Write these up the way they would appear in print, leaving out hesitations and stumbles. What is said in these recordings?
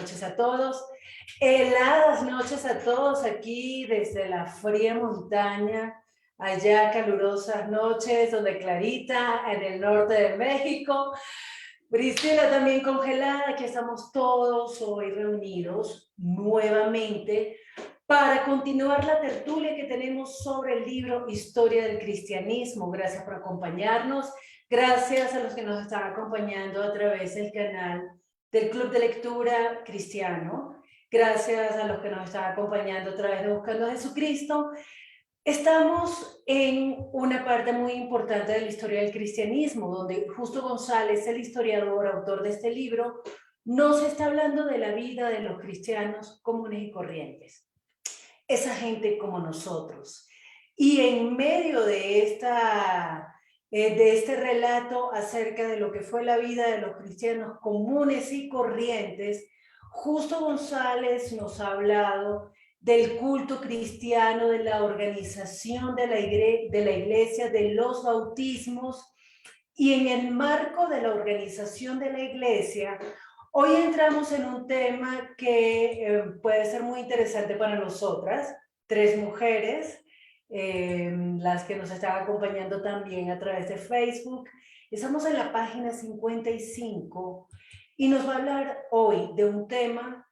noches a todos. Heladas noches a todos aquí desde la fría montaña, allá calurosas noches, donde Clarita, en el norte de México. Priscila también congelada, aquí estamos todos hoy reunidos nuevamente para continuar la tertulia que tenemos sobre el libro Historia del Cristianismo. Gracias por acompañarnos. Gracias a los que nos están acompañando a través del canal del Club de Lectura Cristiano. Gracias a los que nos están acompañando a través de Buscando a Jesucristo. Estamos en una parte muy importante de la historia del cristianismo, donde Justo González, el historiador, autor de este libro, nos está hablando de la vida de los cristianos comunes y corrientes. Esa gente como nosotros. Y en medio de este relato acerca de lo que fue la vida de los cristianos comunes y corrientes, Justo González nos ha hablado del culto cristiano, de la organización de la iglesia, de los bautismos, y en el marco de la organización de la iglesia, hoy entramos en un tema que puede ser muy interesante para nosotras, tres mujeres, las que nos están acompañando también a través de Facebook. Estamos en la página 55 y nos va a hablar hoy de un tema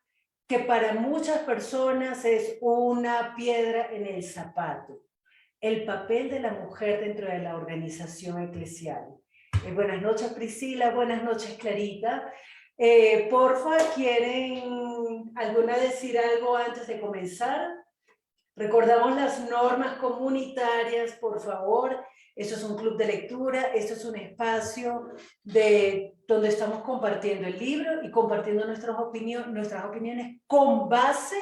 que para muchas personas es una piedra en el zapato: el papel de la mujer dentro de la organización eclesial. Buenas noches, Priscila. Buenas noches, Clarita. Porfa, ¿quieren alguna decir algo antes de comenzar? Recordamos las normas comunitarias, por favor. Esto es un club de lectura, esto es un espacio donde estamos compartiendo el libro y compartiendo nuestras opiniones con base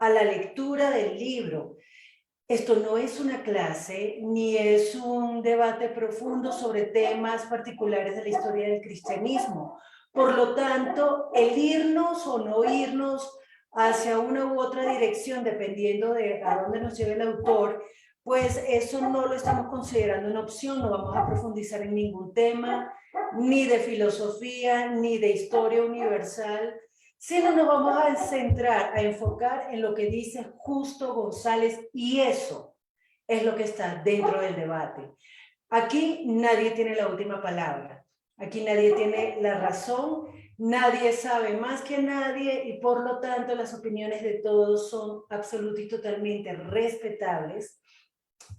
a la lectura del libro. Esto no es una clase, ni es un debate profundo sobre temas particulares de la historia del cristianismo. Por lo tanto, el irnos o no irnos hacia una u otra dirección, dependiendo de a dónde nos lleve el autor, pues eso no lo estamos considerando una opción. No vamos a profundizar en ningún tema, ni de filosofía, ni de historia universal, sino nos vamos a centrar, a enfocar en lo que dice Justo González, y eso es lo que está dentro del debate. Aquí nadie tiene la última palabra, aquí nadie tiene la razón, nadie sabe más que nadie, y por lo tanto las opiniones de todos son absolutamente y totalmente respetables,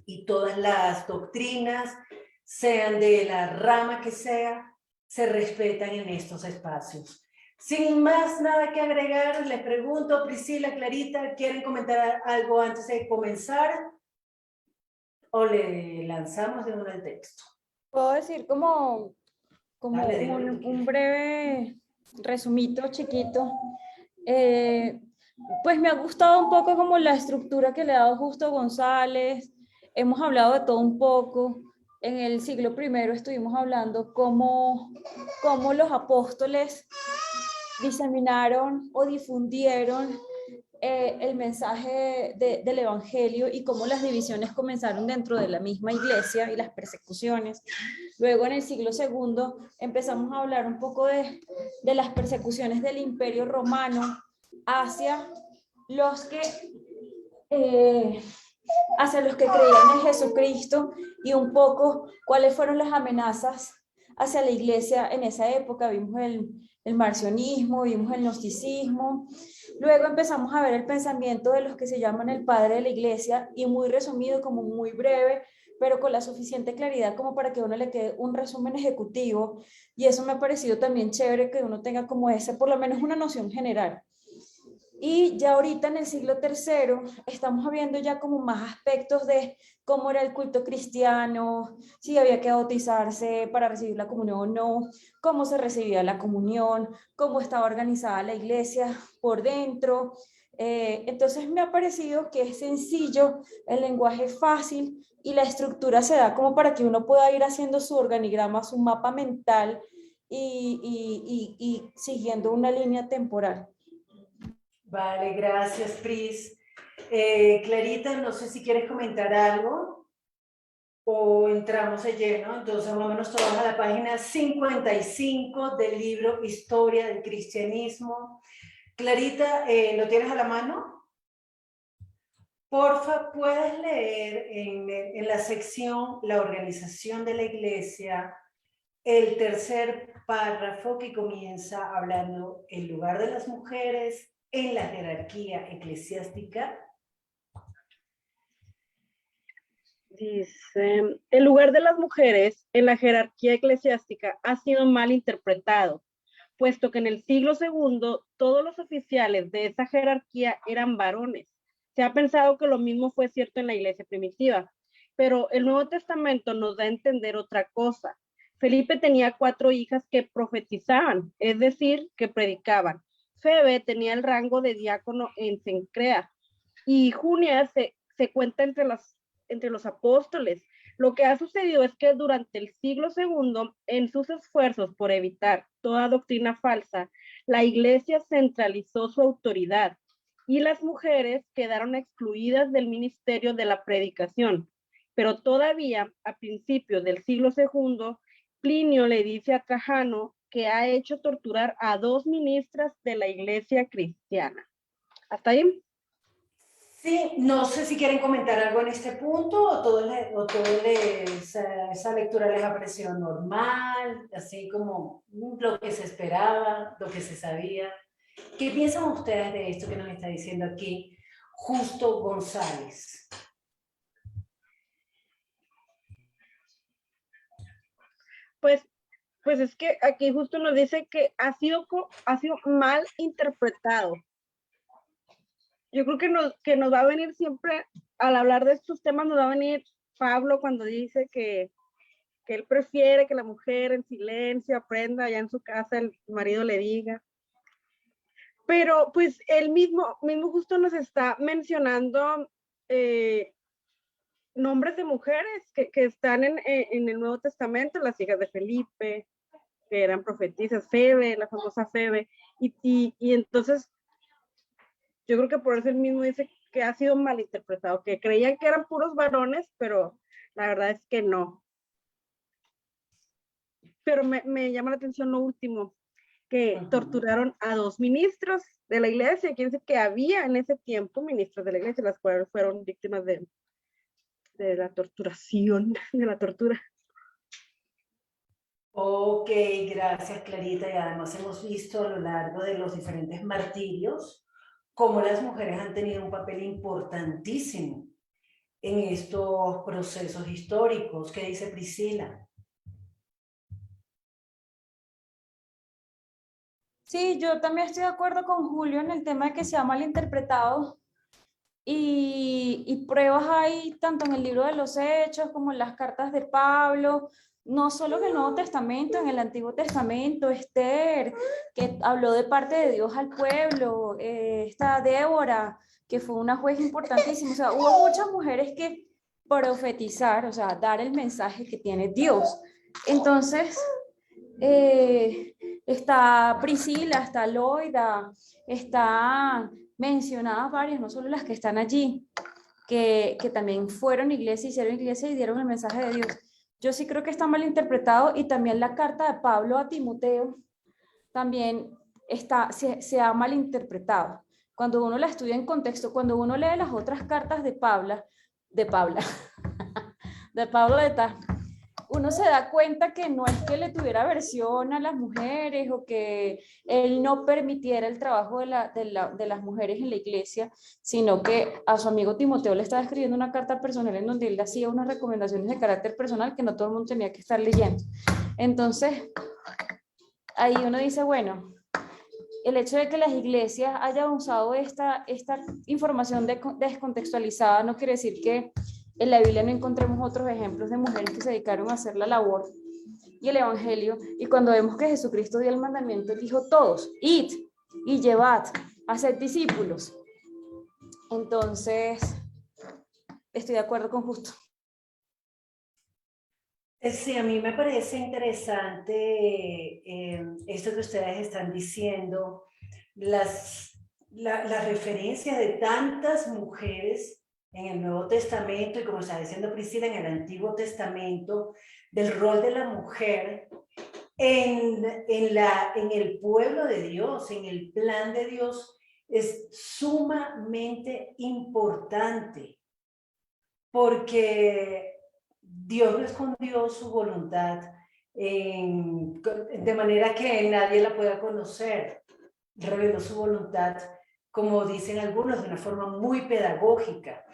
y todas las doctrinas, sean de la rama que sea, se respetan en estos espacios. Sin más nada que agregar, les pregunto, Priscila, Clarita, ¿quieren comentar algo antes de comenzar? ¿O le lanzamos de una al texto? Puedo decir como Dale, un breve resumito chiquito. Pues me ha gustado un poco como la estructura que le ha dado Justo González. Hemos hablado de todo un poco. En el siglo I estuvimos hablando cómo los apóstoles diseminaron o difundieron el mensaje del evangelio, y cómo las divisiones comenzaron dentro de la misma iglesia y las persecuciones. Luego en el siglo II empezamos a hablar un poco de las persecuciones del Imperio Romano hacia los que creían en Jesucristo, y un poco cuáles fueron las amenazas hacia la iglesia en esa época. Vimos el marcionismo, vimos el gnosticismo. Luego empezamos a ver el pensamiento de los que se llaman el padre de la iglesia, y muy resumido, como muy breve, pero con la suficiente claridad como para que a uno le quede un resumen ejecutivo, y eso me ha parecido también chévere, que uno tenga como por lo menos una noción general. Y ya ahorita en el siglo III estamos viendo ya como más aspectos de cómo era el culto cristiano, si había que bautizarse para recibir la comunión o no, cómo se recibía la comunión, cómo estaba organizada la iglesia por dentro. Entonces me ha parecido que es sencillo, el lenguaje es fácil, y la estructura se da como para que uno pueda ir haciendo su organigrama, su mapa mental, y siguiendo una línea temporal. Vale, gracias, Pris. Clarita, no sé si quieres comentar algo o entramos de lleno. Entonces, vámonos todos a la página 55 del libro Historia del Cristianismo, Clarita, ¿lo tienes a la mano? Porfa, puedes leer en la sección La organización de la iglesia, el tercer párrafo que comienza hablando el lugar de las mujeres en la jerarquía eclesiástica. Dice, el lugar de las mujeres en la jerarquía eclesiástica ha sido mal interpretado, puesto que en el siglo II todos los oficiales de esa jerarquía eran varones. Se ha pensado que lo mismo fue cierto en la iglesia primitiva, pero el Nuevo Testamento nos da a entender otra cosa. Felipe tenía 4 hijas que profetizaban, es decir, que predicaban. Febe tenía el rango de diácono en Cencrea, y Junia se cuenta entre los apóstoles. Lo que ha sucedido es que durante el siglo II, en sus esfuerzos por evitar toda doctrina falsa, la iglesia centralizó su autoridad y las mujeres quedaron excluidas del ministerio de la predicación. Pero todavía, a principios del siglo II, Plinio le dice a Trajano que ha hecho torturar a 2 ministras de la iglesia cristiana. ¿Hasta ahí? Sí, no sé si quieren comentar algo en este punto o esa lectura les ha parecido normal, así como lo que se esperaba, lo que se sabía. ¿Qué piensan ustedes de esto que nos está diciendo aquí Justo González? Pues es que aquí justo nos dice que ha sido mal interpretado. Yo creo que nos va a venir siempre, al hablar de estos temas, nos va a venir Pablo cuando dice que él prefiere que la mujer en silencio aprenda allá en su casa, el marido le diga. Pero pues él mismo justo nos está mencionando nombres de mujeres que están en el Nuevo Testamento, las hijas de Felipe, que eran profetisas, Febe, la famosa Febe, y entonces yo creo que por eso él mismo dice que ha sido malinterpretado, que creían que eran puros varones, pero la verdad es que no. Pero me llama la atención lo último, que torturaron a 2 ministros de la iglesia. Quiere decir que había en ese tiempo ministros de la iglesia, las cuales fueron víctimas de la torturación, de la tortura. Ok, gracias Clarita. Y además hemos visto a lo largo de los diferentes martirios cómo las mujeres han tenido un papel importantísimo en estos procesos históricos. ¿Qué dice Priscila? Sí, yo también estoy de acuerdo con Julio en el tema de que se ha malinterpretado y pruebas hay tanto en el libro de los Hechos como en las cartas de Pablo, no solo en el Nuevo Testamento, en el Antiguo Testamento, Esther, que habló de parte de Dios al pueblo, esta Débora, que fue una juez importantísima, o sea, hubo muchas mujeres que profetizar, o sea, dar el mensaje que tiene Dios. Entonces, está Priscila, está Loida, está mencionadas varias, no solo las que están allí, que también fueron iglesia, hicieron iglesia y dieron el mensaje de Dios. Yo sí creo que está mal interpretado y también la carta de Pablo a Timoteo también se ha malinterpretado. Cuando uno la estudia en contexto, cuando uno lee las otras cartas de Pablo de uno se da cuenta que no es que le tuviera aversión a las mujeres o que él no permitiera el trabajo de las mujeres en la iglesia, sino que a su amigo Timoteo le estaba escribiendo una carta personal en donde él le hacía unas recomendaciones de carácter personal que no todo el mundo tenía que estar leyendo. Entonces, ahí uno dice, bueno, el hecho de que las iglesias hayan usado esta información descontextualizada no quiere decir que en la Biblia no encontremos otros ejemplos de mujeres que se dedicaron a hacer la labor y el evangelio. Y cuando vemos que Jesucristo dio el mandamiento, dijo todos, id y llevad, haced discípulos. Entonces, estoy de acuerdo con Justo. Sí, a mí me parece interesante esto que ustedes están diciendo, las referencias de tantas mujeres en el Nuevo Testamento y como está diciendo Priscila, en el Antiguo Testamento, del rol de la mujer en el pueblo de Dios, en el plan de Dios es sumamente importante, porque Dios no escondió su voluntad de manera que nadie la pueda conocer. Reveló su voluntad, como dicen algunos, de una forma muy pedagógica.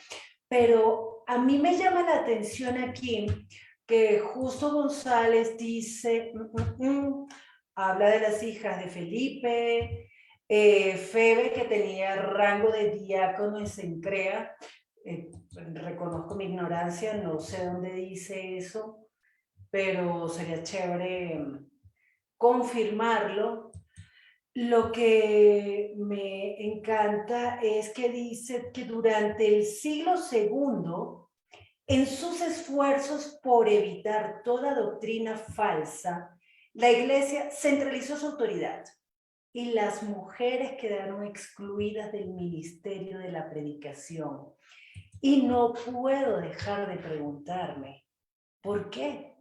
Pero a mí me llama la atención aquí que Justo González dice, habla de las hijas de Felipe, Febe, que tenía rango de diácono en Cencrea, reconozco mi ignorancia, no sé dónde dice eso, pero sería chévere confirmarlo. Lo que me encanta es que dice que durante el siglo segundo, en sus esfuerzos por evitar toda doctrina falsa, la Iglesia centralizó su autoridad y las mujeres quedaron excluidas del ministerio de la predicación. Y no puedo dejar de preguntarme, ¿por qué?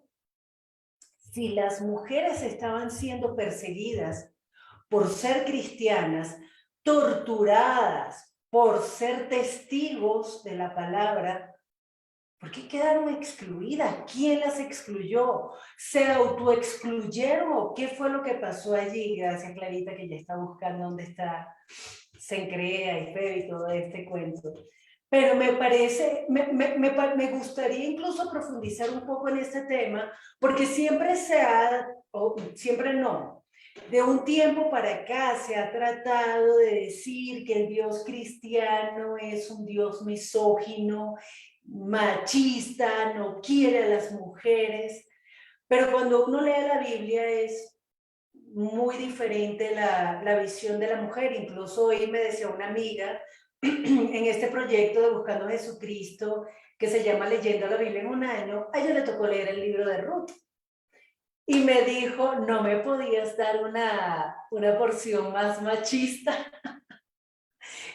Si las mujeres estaban siendo perseguidas por ser cristianas, torturadas por ser testigos de la palabra, ¿por qué quedaron excluidas? ¿Quién las excluyó? ¿Se autoexcluyeron o qué fue lo que pasó allí? Gracias, Clarita, que ya está buscando dónde está Cencrea y Febe y todo este cuento. Pero me parece, me gustaría incluso profundizar un poco en este tema, porque siempre se ha, o siempre no, de un tiempo para acá se ha tratado de decir que el Dios cristiano es un Dios misógino, machista, no quiere a las mujeres, pero cuando uno lee la Biblia es muy diferente la visión de la mujer. Incluso hoy me decía una amiga en este proyecto de Buscando a Jesucristo, que se llama Leyendo la Biblia en un año, a ella le tocó leer el libro de Ruth. Y me dijo, no me podías dar una porción más machista.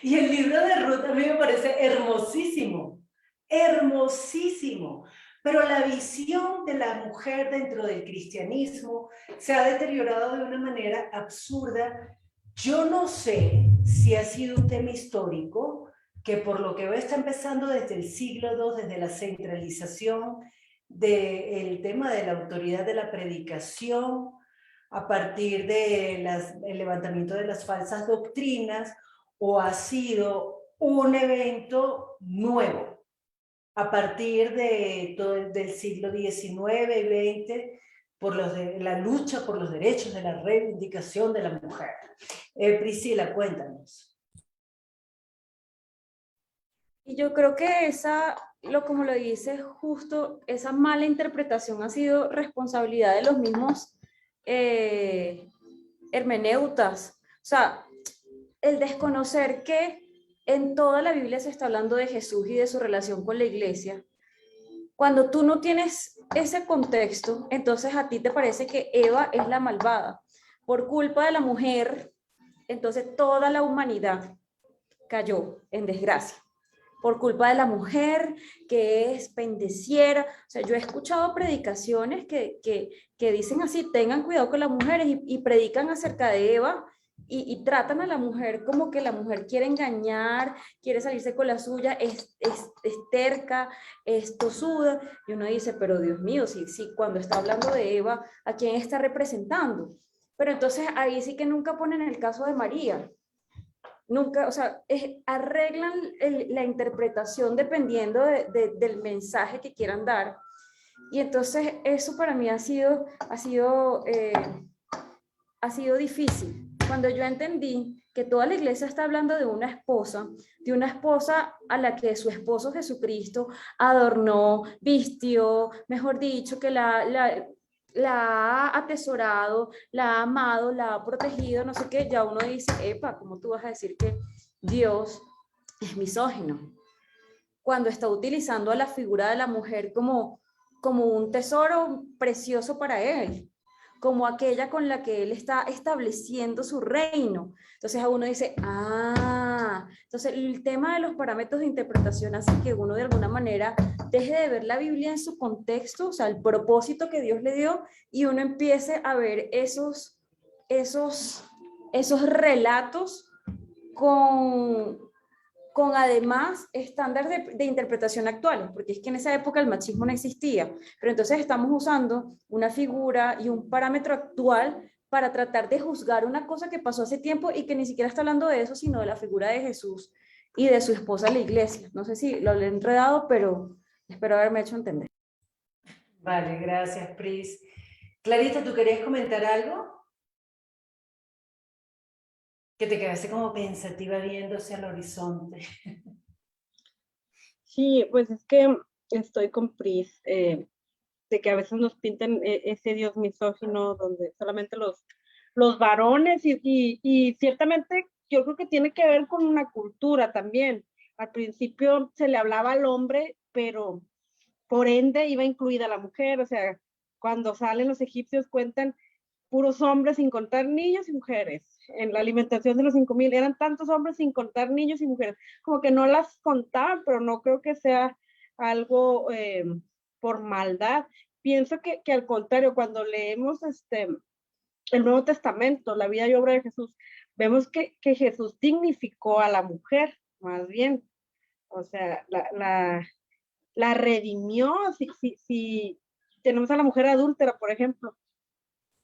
Y el libro de Ruth a mí me parece hermosísimo, hermosísimo. Pero la visión de la mujer dentro del cristianismo se ha deteriorado de una manera absurda. Yo no sé si ha sido un tema histórico, que por lo que veo está empezando desde el siglo II, desde la centralización del tema de la autoridad de la predicación, a partir del levantamiento de las falsas doctrinas, o ha sido un evento nuevo a partir de todo del siglo XIX y XX, por la lucha por los derechos de la reivindicación de la mujer. Priscila, cuéntanos. Y yo creo que como lo dice Justo, esa mala interpretación ha sido responsabilidad de los mismos hermeneutas. O sea, el desconocer que en toda la Biblia se está hablando de Jesús y de su relación con la iglesia. Cuando tú no tienes ese contexto, entonces a ti te parece que Eva es la malvada. Por culpa de la mujer, entonces toda la humanidad cayó en desgracia. Por culpa de la mujer que es pendeciera. O sea, yo he escuchado predicaciones que dicen así, tengan cuidado con las mujeres, y predican acerca de Eva, y tratan a la mujer como que la mujer quiere engañar, quiere salirse con la suya, es terca, es tosuda, y uno dice, pero Dios mío, si cuando está hablando de Eva, ¿a quién está representando? Pero entonces ahí sí que nunca ponen el caso de María. Nunca, o sea, arreglan la interpretación dependiendo del mensaje que quieran dar. Y entonces eso para mí ha sido difícil. Cuando yo entendí que toda la iglesia está hablando de una esposa a la que su esposo Jesucristo adornó, vistió, mejor dicho, que la ha atesorado, la ha amado, la ha protegido, no sé qué, ya uno dice, epa, ¿cómo tú vas a decir que Dios es misógino? Cuando está utilizando a la figura de la mujer como un tesoro precioso para él, como aquella con la que él está estableciendo su reino. Entonces a uno dice, entonces el tema de los parámetros de interpretación hace que uno de alguna manera deje de ver la Biblia en su contexto, o sea, el propósito que Dios le dio, y uno empiece a ver esos relatos con además estándares de interpretación actuales, porque es que en esa época el machismo no existía, pero entonces estamos usando una figura y un parámetro actual para tratar de juzgar una cosa que pasó hace tiempo y que ni siquiera está hablando de eso, sino de la figura de Jesús y de su esposa la iglesia. No sé si lo he enredado, pero espero haberme hecho entender. Vale, gracias, Pris. Clarita, ¿tú querías comentar algo? Que te quedaste como pensativa viendo hacia el horizonte. Sí, pues es que estoy con Pris, de que a veces nos pintan ese Dios misógino donde solamente los varones y ciertamente yo creo que tiene que ver con una cultura también. Al principio se le hablaba al hombre, pero por ende iba incluida la mujer, o sea, cuando salen los egipcios cuentan puros hombres sin contar niños y mujeres. En la alimentación de los 5,000 eran tantos hombres sin contar niños y mujeres, como que no las contaban, pero no creo que sea algo por maldad. Pienso que al contrario, cuando leemos el Nuevo Testamento, la vida y obra de Jesús, vemos que Jesús dignificó a la mujer, más bien. O sea, la redimió. Si tenemos a la mujer adúltera, por ejemplo,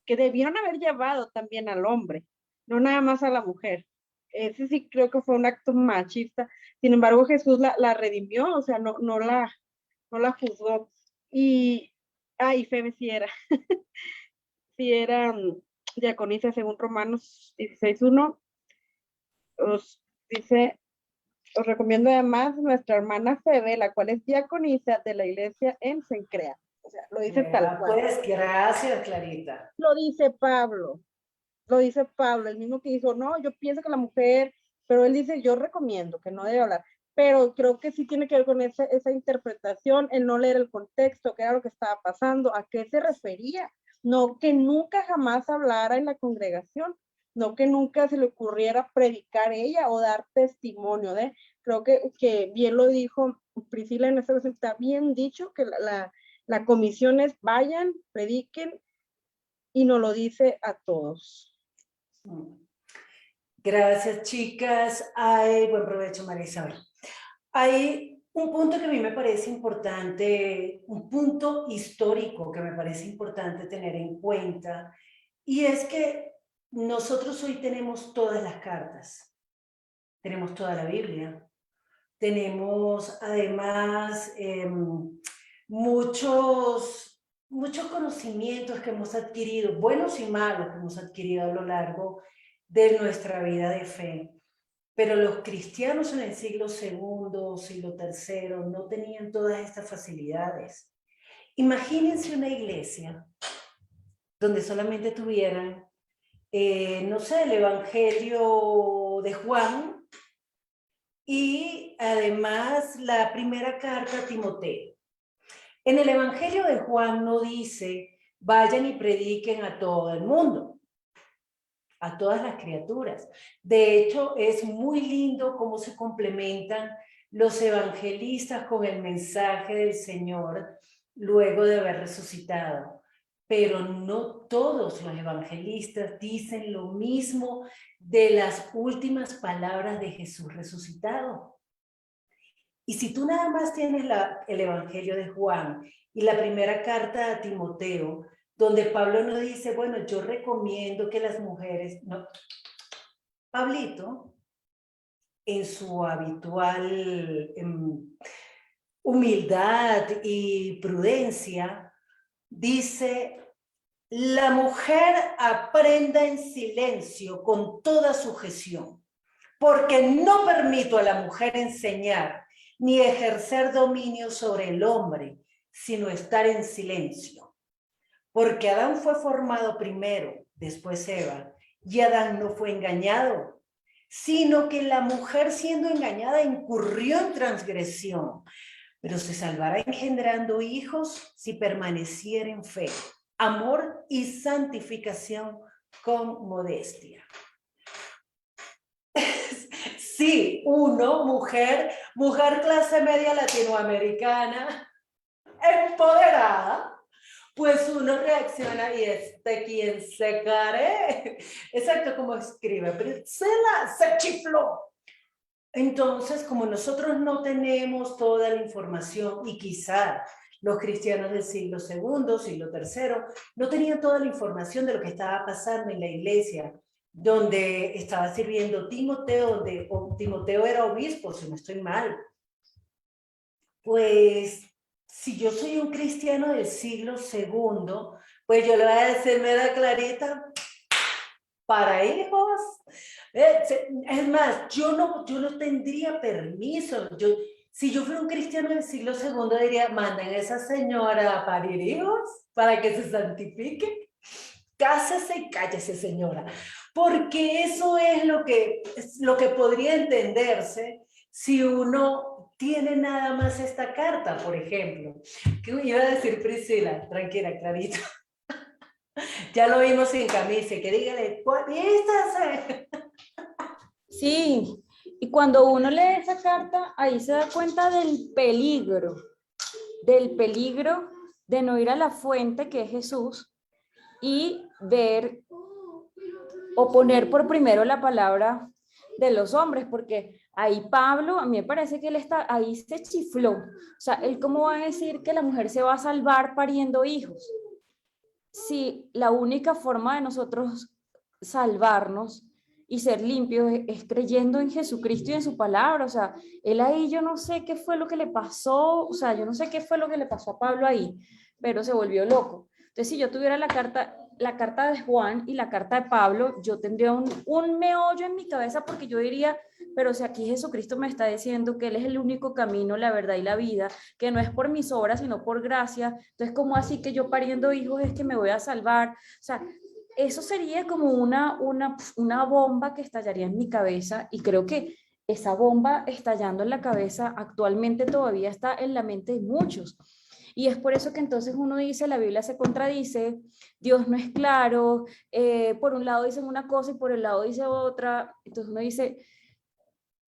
que debieron haber llevado también al hombre, no nada más a la mujer. Ese sí creo que fue un acto machista. Sin embargo, Jesús la redimió, o sea, no la juzgó. Y Febe sí era diaconisa según Romanos 16:1. Os dice, os recomiendo además nuestra hermana Febe, la cual es diaconisa de la iglesia en Cencrea. O sea, lo dice tal cual. Pues gracias, Clarita. Lo dice Pablo, el mismo que dijo, no, yo pienso que la mujer, pero él dice, yo recomiendo que no debe hablar, pero creo que sí tiene que ver con esa interpretación, el no leer el contexto, qué era lo que estaba pasando, a qué se refería, no que nunca jamás hablara en la congregación, no que nunca se le ocurriera predicar ella o dar testimonio de, creo que bien lo dijo Priscila en esta vez, está bien dicho que la comisión es vayan, prediquen, y nos lo dice a todos. Gracias, chicas. Ay, buen provecho, María Isabel. Hay un punto que a mí me parece importante, un punto histórico que me parece importante tener en cuenta, y es que nosotros hoy tenemos todas las cartas, tenemos toda la Biblia, tenemos además muchos conocimientos que hemos adquirido, buenos y malos que hemos adquirido a lo largo de nuestra vida de fe. Pero los cristianos en el siglo II, siglo III, no tenían todas estas facilidades. Imagínense una iglesia donde solamente tuvieran, no sé, el Evangelio de Juan y además la primera carta a Timoteo. En el Evangelio de Juan no dice, vayan y prediquen a todo el mundo, a todas las criaturas. De hecho, es muy lindo cómo se complementan los evangelistas con el mensaje del Señor luego de haber resucitado. Pero no todos los evangelistas dicen lo mismo de las últimas palabras de Jesús resucitado. Y si tú nada más tienes el Evangelio de Juan y la primera carta a Timoteo, donde Pablo no dice, bueno, yo recomiendo que las mujeres, no, Pablito, en su habitual humildad y prudencia, dice, la mujer aprenda en silencio con toda sujeción, porque no permito a la mujer enseñar ni ejercer dominio sobre el hombre, sino estar en silencio. Porque Adán fue formado primero, después Eva, y Adán no fue engañado, sino que la mujer siendo engañada incurrió en transgresión, pero se salvará engendrando hijos si permaneciera en fe, amor y santificación con modestia. Sí, mujer clase media latinoamericana, empoderada, pues uno reacciona y quién se care. Exacto como escribe, Priscila se chifló. Entonces, como nosotros no tenemos toda la información y quizá los cristianos del siglo segundo, siglo tercero, no tenían toda la información de lo que estaba pasando en la iglesia, donde estaba sirviendo Timoteo, donde Timoteo era obispo, si no estoy mal. Pues, si yo soy un cristiano del siglo segundo, pues yo le voy a decir, mira, Clarita, para hijos. Es más, yo no tendría permiso. Si yo fuera un cristiano del siglo segundo, diría, manden a esa señora a parir hijos para que se santifique. Cásese y cállese, señora. Porque eso es lo que podría entenderse si uno tiene nada más esta carta, por ejemplo. ¿Qué iba a decir Priscila? Tranquila, Clarita. Ya lo vimos sin camisa, que dígale, vístase. Sí, y cuando uno lee esa carta, ahí se da cuenta del peligro de no ir a la fuente que es Jesús y ver o poner por primero la palabra de los hombres, porque ahí Pablo, a mí me parece que él está, ahí se chifló. O sea, él cómo va a decir que la mujer se va a salvar pariendo hijos. Si la única forma de nosotros salvarnos y ser limpios es creyendo en Jesucristo y en su palabra. O sea, él ahí yo no sé qué fue lo que le pasó, o sea, yo no sé qué fue lo que le pasó a Pablo ahí, pero se volvió loco. Entonces, si yo tuviera la carta de Juan y la carta de Pablo, yo tendría un meollo en mi cabeza porque yo diría, pero si aquí Jesucristo me está diciendo que Él es el único camino, la verdad y la vida, que no es por mis obras, sino por gracia, entonces, ¿cómo así que yo pariendo hijos es que me voy a salvar? O sea, eso sería como una bomba que estallaría en mi cabeza y creo que esa bomba estallando en la cabeza actualmente todavía está en la mente de muchos. Y es por eso que entonces uno dice, la Biblia se contradice, Dios no es claro, por un lado dicen una cosa y por el lado dice otra. Entonces uno dice,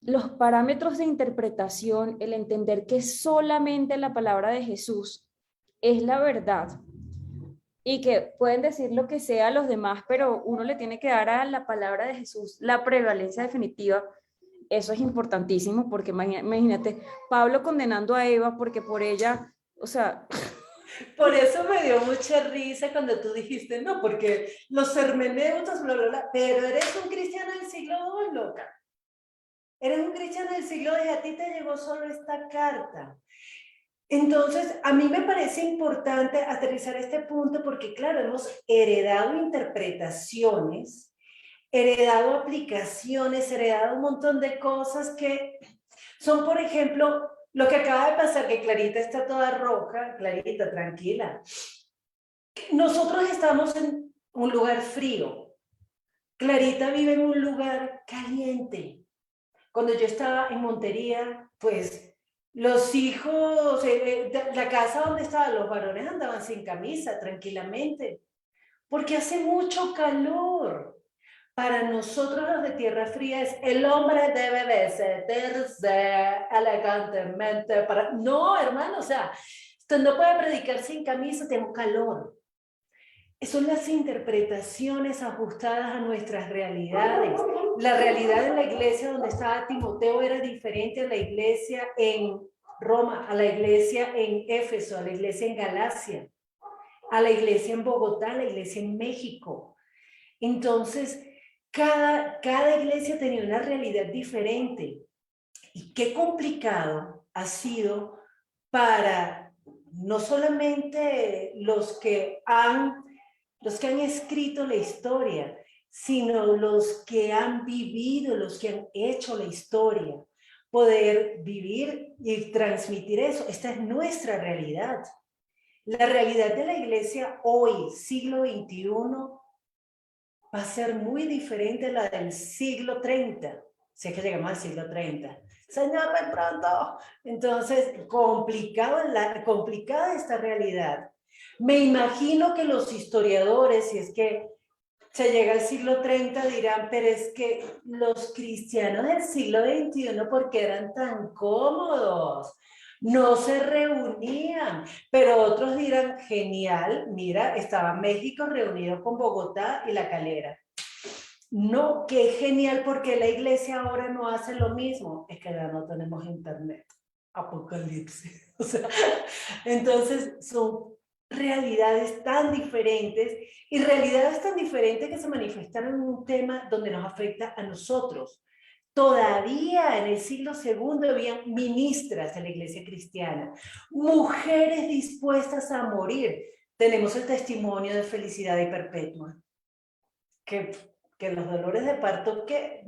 los parámetros de interpretación, el entender que solamente la palabra de Jesús es la verdad y que pueden decir lo que sea a los demás, pero uno le tiene que dar a la palabra de Jesús la prevalencia definitiva. Eso es importantísimo porque imagínate, Pablo condenando a Eva porque por ella, o sea... Por eso me dio mucha risa cuando tú dijiste, no, porque los hermenéuticos, bla, bla, bla, pero eres un cristiano del siglo II, loca. Eres un cristiano del siglo II y a ti te llegó solo esta carta. Entonces, a mí me parece importante aterrizar este punto porque, claro, hemos heredado interpretaciones, heredado aplicaciones, heredado un montón de cosas que son, por ejemplo, lo que acaba de pasar, que Clarita está toda roja. Clarita, tranquila. Nosotros estamos en un lugar frío. Clarita vive en un lugar caliente. Cuando yo estaba en Montería, pues los hijos, la casa donde estaban los varones andaban sin camisa, tranquilamente, porque hace mucho calor. Para nosotros los de tierra fría es el hombre debe vestirse elegantemente para... No, hermano, o sea, usted no puede predicar sin camisa, tengo calor. Son las interpretaciones ajustadas a nuestras realidades. La realidad de la iglesia donde estaba Timoteo era diferente a la iglesia en Roma, a la iglesia en Éfeso, a la iglesia en Galacia, a la iglesia en Bogotá, a la iglesia en México. Entonces, cada iglesia tenía una realidad diferente. Y qué complicado ha sido para no solamente los que han escrito la historia, sino los que han vivido, los que han hecho la historia, poder vivir y transmitir eso. Esta es nuestra realidad. La realidad de la iglesia hoy, siglo XXI, va a ser muy diferente a la del siglo 30, si es que llegamos al siglo 30. Señor, ven pronto. Entonces, complicada esta realidad. Me imagino que los historiadores, si es que se llega al siglo 30, dirán, pero es que los cristianos del siglo XXI, ¿por qué eran tan cómodos? no se reunían, pero otros dirán, genial, mira, estaba México reunido con Bogotá y La Calera. No, qué genial, porque la iglesia ahora no hace lo mismo, es que ya no tenemos internet. Apocalipsis. O sea, entonces son realidades tan diferentes y realidades tan diferentes que se manifestaron en un tema donde nos afecta a nosotros. Todavía en el siglo segundo habían ministras en la iglesia cristiana, mujeres dispuestas a morir. Tenemos el testimonio de Felicidad y Perpetua, que, que los dolores de parto, que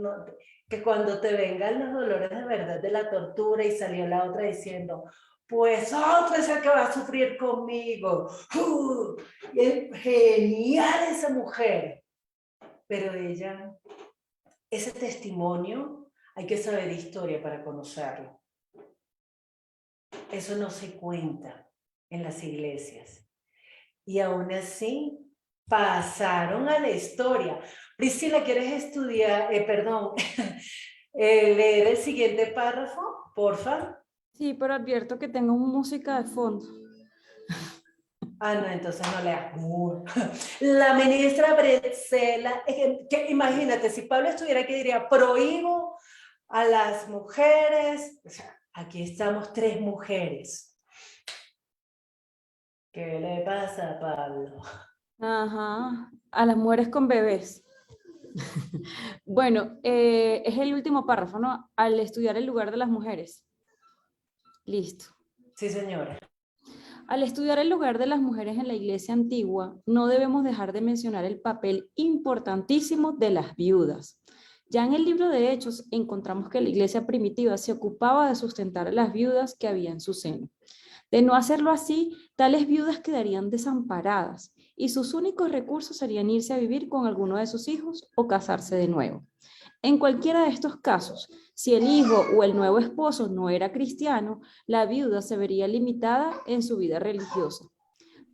cuando te vengan los dolores de verdad de la tortura, y salió la otra diciendo, pues otro es el que va a sufrir conmigo. Y es genial esa mujer. Pero ella, ese testimonio, hay que saber historia para conocerlo. Eso no se cuenta en las iglesias. Y aún así, pasaron a la historia. Priscila, ¿quieres estudiar, leer el siguiente párrafo, porfa? Sí, pero advierto que tengo música de fondo. Ah, no, entonces no leas. La ministra Bretzela, imagínate, si Pablo estuviera aquí diría, prohíbo a las mujeres, o sea, aquí estamos 3 mujeres. ¿Qué le pasa a Pablo? Ajá, a las mujeres con bebés. Bueno, es el último párrafo, ¿no? Al estudiar el lugar de las mujeres. Listo. Sí, señora. Al estudiar el lugar de las mujeres en la iglesia antigua, no debemos dejar de mencionar el papel importantísimo de las viudas. Ya en el libro de Hechos encontramos que la iglesia primitiva se ocupaba de sustentar a las viudas que había en su seno. De no hacerlo así, tales viudas quedarían desamparadas y sus únicos recursos serían irse a vivir con alguno de sus hijos o casarse de nuevo. En cualquiera de estos casos, si el hijo o el nuevo esposo no era cristiano, la viuda se vería limitada en su vida religiosa.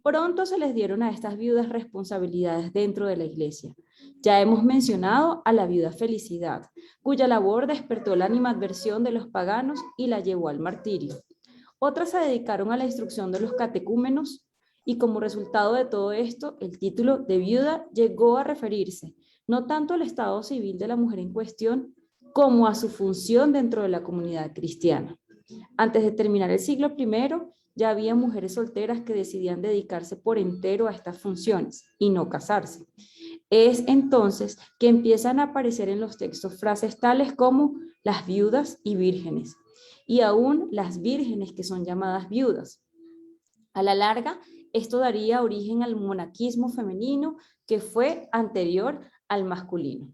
Pronto se les dieron a estas viudas responsabilidades dentro de la iglesia. Ya hemos mencionado a la viuda Felicidad, cuya labor despertó la animadversión de los paganos y la llevó al martirio. Otras se dedicaron a la instrucción de los catecúmenos y como resultado de todo esto, el título de viuda llegó a referirse no tanto al estado civil de la mujer en cuestión, como a su función dentro de la comunidad cristiana. Antes de terminar el siglo I, ya había mujeres solteras que decidían dedicarse por entero a estas funciones y no casarse. Es entonces que empiezan a aparecer en los textos frases tales como las viudas y vírgenes, y aún las vírgenes que son llamadas viudas. A la larga, esto daría origen al monaquismo femenino que fue anterior al masculino.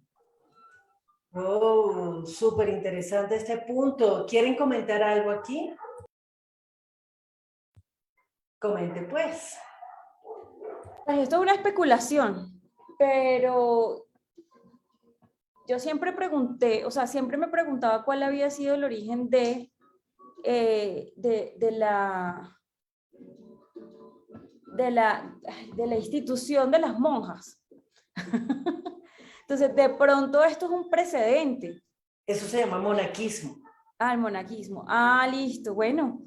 Oh, súper interesante este punto. ¿Quieren comentar algo aquí? Comente pues. Pues esto es una especulación, pero yo siempre pregunté, o sea, siempre me preguntaba cuál había sido el origen de la institución de las monjas. Entonces, de pronto esto es un precedente. Eso se llama monaquismo. Ah, el monaquismo. Ah, listo. Bueno,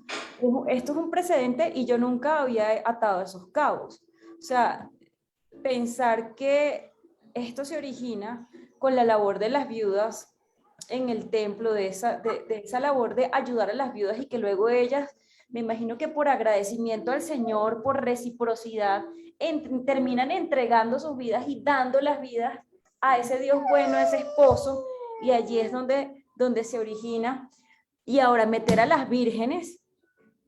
esto es un precedente y yo nunca había atado esos cabos. O sea, pensar que esto se origina con la labor de las viudas en el templo, de esa labor de ayudar a las viudas y que luego ellas, me imagino que por agradecimiento al Señor, por reciprocidad, terminan entregando sus vidas y dando las vidas a ese Dios bueno, a ese esposo, y allí es donde se origina. Y ahora meter a las vírgenes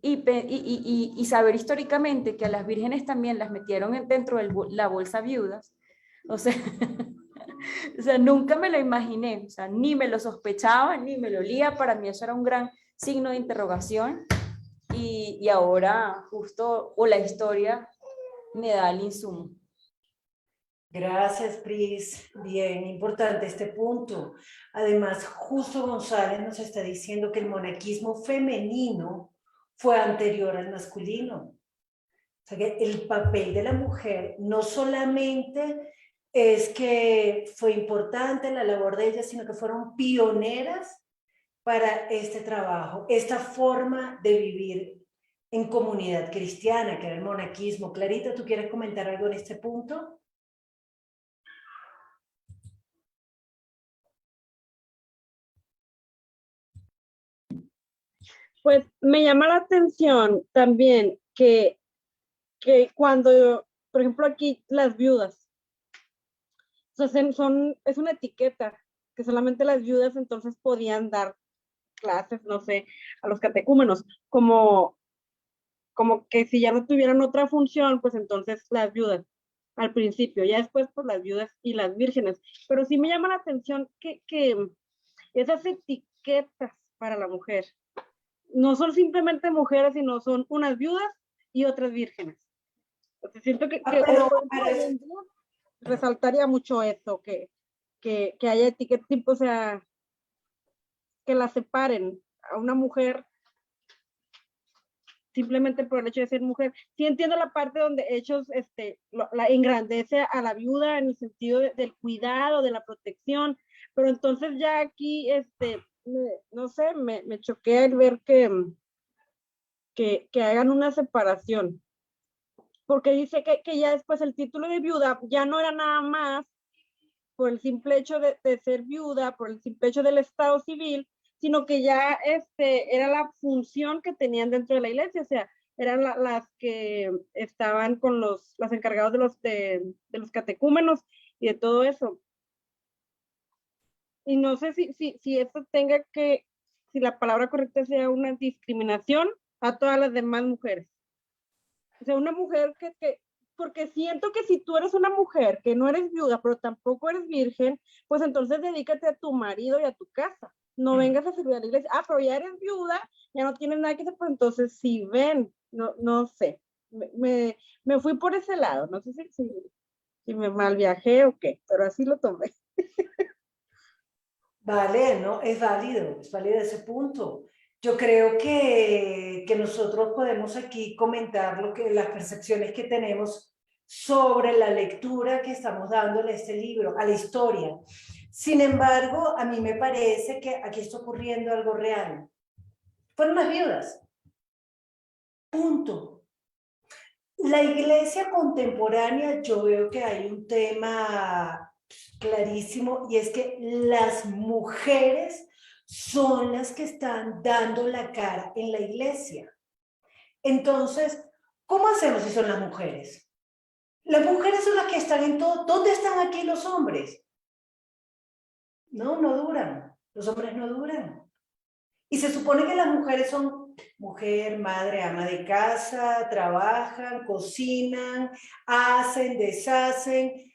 y saber históricamente que a las vírgenes también las metieron dentro de la bolsa viudas, o sea, o sea, nunca me lo imaginé, o sea, ni me lo sospechaba, ni me lo olía, para mí eso era un gran signo de interrogación y ahora justo, o la historia me da el insumo. Gracias, Pris. Bien, importante este punto. Además, Justo González nos está diciendo que el monaquismo femenino fue anterior al masculino. O sea, que el papel de la mujer no solamente es que fue importante la labor de ellas, sino que fueron pioneras para este trabajo, esta forma de vivir en comunidad cristiana, que era el monaquismo. Clarita, ¿tú quieres comentar algo en este punto? Pues me llama la atención también que cuando, por ejemplo, aquí las viudas, o sea, es una etiqueta que solamente las viudas entonces podían dar clases, no sé, a los catecúmenos, como que si ya no tuvieran otra función, pues entonces las viudas al principio, ya después pues las viudas y las vírgenes. Pero sí me llama la atención que esas etiquetas para la mujer no son simplemente mujeres, sino son unas viudas y otras vírgenes. Entonces siento que resaltaría mucho eso, que haya etiquetas, tipo, o sea, que la separen a una mujer simplemente por el hecho de ser mujer. Sí entiendo la parte donde Hechos la engrandece a la viuda en el sentido del cuidado, de la protección, pero entonces ya aquí, no sé, me choquea el ver que hagan una separación, porque dice que ya después el título de viuda ya no era nada más por el simple hecho de ser viuda, por el simple hecho del estado civil, sino que ya era la función que tenían dentro de la iglesia, o sea, eran las que estaban con las encargados de los catecúmenos y de todo eso. Y no sé si esto tenga si la palabra correcta sea una discriminación a todas las demás mujeres. O sea, una mujer porque siento que si tú eres una mujer que no eres viuda, pero tampoco eres virgen, pues entonces dedícate a tu marido y a tu casa. No vengas a servir a la iglesia. Ah, pero ya eres viuda, ya no tienes nada que hacer, pues entonces sí ven, no sé. Me fui por ese lado, no sé si me mal viajé o qué, pero así lo tomé. Vale, ¿no? Es válido ese punto. Yo creo que nosotros podemos aquí comentar las percepciones que tenemos sobre la lectura que estamos dándole a este libro, a la historia. Sin embargo, a mí me parece que aquí está ocurriendo algo real. Fueron las viudas. Punto. La iglesia contemporánea, yo veo que hay un tema clarísimo y es que las mujeres son las que están dando la cara en la iglesia. Entonces, ¿cómo hacemos si son las mujeres? Las mujeres son las que están en todo. ¿Dónde están aquí los hombres? No duran. Los hombres no duran. Y se supone que las mujeres son mujer, madre, ama de casa, trabajan, cocinan, hacen, deshacen.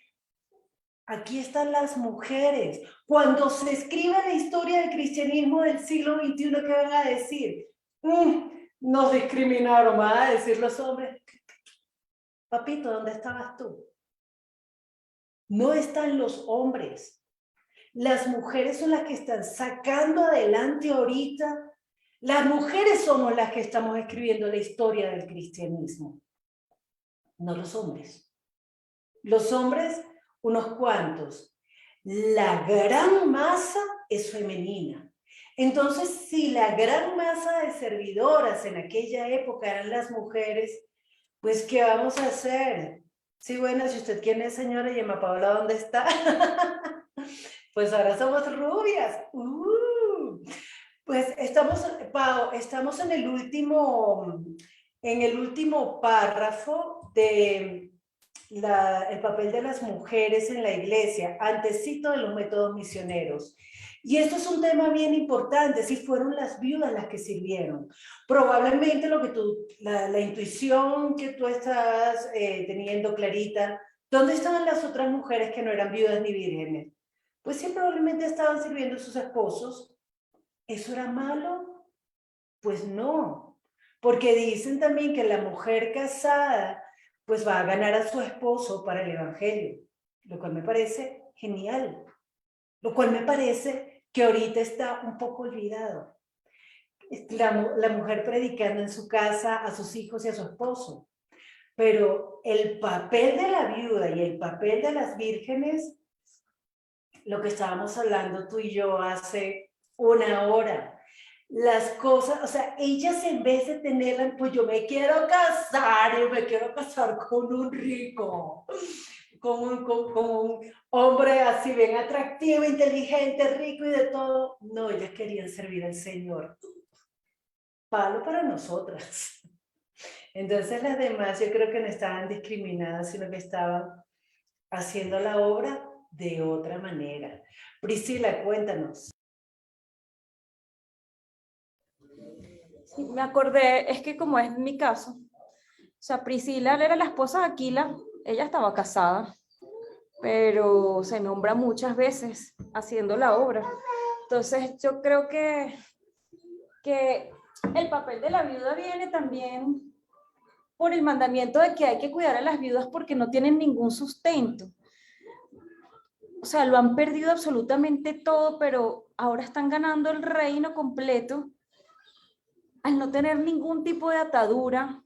Aquí están las mujeres. Cuando se escribe la historia del cristianismo del siglo XXI, ¿qué van a decir? Nos discriminaron, van a decir los hombres. Papito, ¿dónde estabas tú? No están los hombres. Las mujeres son las que están sacando adelante ahorita. Las mujeres somos las que estamos escribiendo la historia del cristianismo, no los hombres. Los hombres, unos cuantos. La gran masa es femenina. Entonces, si la gran masa de servidoras en aquella época eran las mujeres, pues, ¿qué vamos a hacer? Sí, bueno, si usted quiere, señora, y Emma Paola, ¿dónde está? Pues ahora somos rubias. Pues estamos, Pau, estamos en el último párrafo de el papel de las mujeres en la iglesia, antecito de los métodos misioneros. Y esto es un tema bien importante, si fueron las viudas las que sirvieron. Probablemente la intuición que tú estás teniendo, Clarita, ¿dónde estaban las otras mujeres que no eran viudas ni vírgenes? Pues sí, probablemente estaban sirviendo a sus esposos. ¿Eso era malo? Pues no, porque dicen también que la mujer casada pues va a ganar a su esposo para el evangelio, lo cual me parece genial, lo cual me parece que ahorita está un poco olvidado. La mujer predicando en su casa a sus hijos y a su esposo, pero el papel de la viuda y el papel de las vírgenes, lo que estábamos hablando tú y yo hace una hora, las cosas, o sea, ellas en vez de tenerla, pues yo me quiero casar y me quiero casar con un rico, con un hombre así bien atractivo, inteligente, rico y de todo. No, ellas querían servir al Señor. Palo para nosotras. Entonces las demás yo creo que no estaban discriminadas, sino que estaban haciendo la obra de otra manera. Priscila, cuéntanos. Sí, me acordé, es que como es mi caso, o sea, Priscila era la esposa de Aquila, ella estaba casada, pero se nombra muchas veces haciendo la obra. Entonces yo creo que el papel de la viuda viene también por el mandamiento de que hay que cuidar a las viudas porque no tienen ningún sustento. O sea, lo han perdido absolutamente todo, pero ahora están ganando el reino completo al no tener ningún tipo de atadura,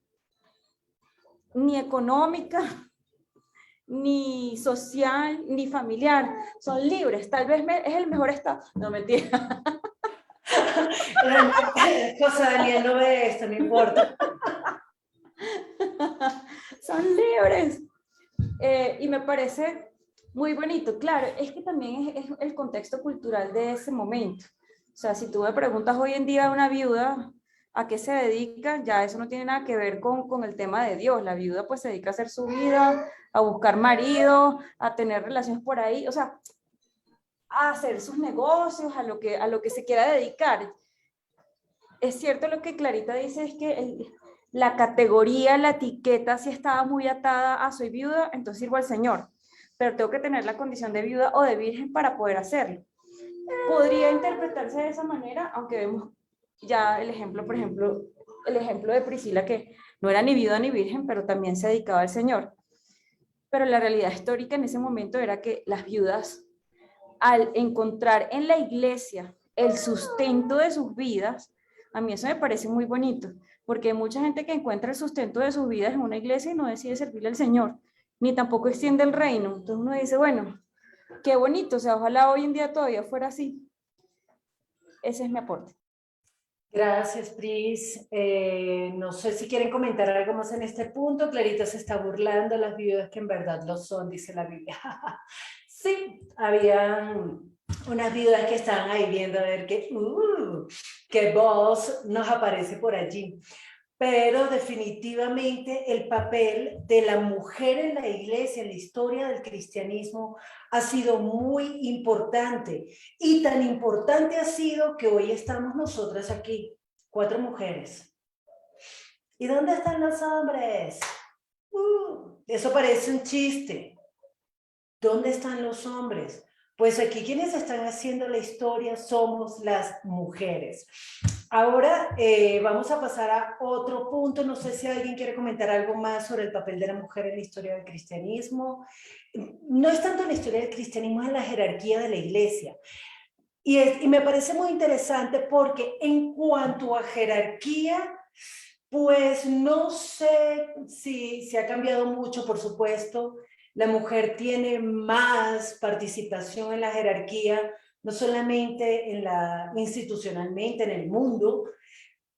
ni económica, ni social, ni familiar. Son libres, tal vez es el mejor estado. No, mentira. José Daniel no ve esto, no importa. Son libres. Y me parece muy bonito. Claro, es que también es el contexto cultural de ese momento. O sea, si tú me preguntas hoy en día a una viuda a qué se dedica, ya eso no tiene nada que ver con el tema de Dios. La viuda pues se dedica a hacer su vida, a buscar marido, a tener relaciones por ahí, o sea, a hacer sus negocios, a lo que se quiera dedicar. Es cierto lo que Clarita dice, es que la categoría, la etiqueta, si estaba muy atada a soy viuda, entonces sirvo al Señor, pero tengo que tener la condición de viuda o de virgen para poder hacerlo. Podría interpretarse de esa manera, aunque vemos ya el ejemplo, por ejemplo, el ejemplo de Priscila, que no era ni viuda ni virgen, pero también se dedicaba al Señor. Pero la realidad histórica en ese momento era que las viudas, al encontrar en la iglesia el sustento de sus vidas, a mí eso me parece muy bonito, porque hay mucha gente que encuentra el sustento de sus vidas en una iglesia y no decide servirle al Señor, ni tampoco extiende el reino. Entonces uno dice, bueno, qué bonito, o sea, ojalá hoy en día todavía fuera así. Ese es mi aporte. Gracias, Pris. No sé si quieren comentar algo más en este punto. Clarita se está burlando, las viudas que en verdad lo son, dice la Biblia. Sí, habían unas viudas que estaban ahí viendo a ver qué voz nos aparece por allí. Pero definitivamente el papel de la mujer en la iglesia, en la historia del cristianismo, ha sido muy importante. Y tan importante ha sido que hoy estamos nosotras aquí, 4 mujeres. ¿Y dónde están los hombres? Eso parece un chiste. ¿Dónde están los hombres? Pues aquí quienes están haciendo la historia somos las mujeres. Ahora vamos a pasar a otro punto. No sé si alguien quiere comentar algo más sobre el papel de la mujer en la historia del cristianismo. No es tanto en la historia del cristianismo, es en la jerarquía de la iglesia. Y me parece muy interesante porque en cuanto a jerarquía, pues no sé si ha cambiado mucho, por supuesto. La mujer tiene más participación en la jerarquía, no solamente institucionalmente en el mundo,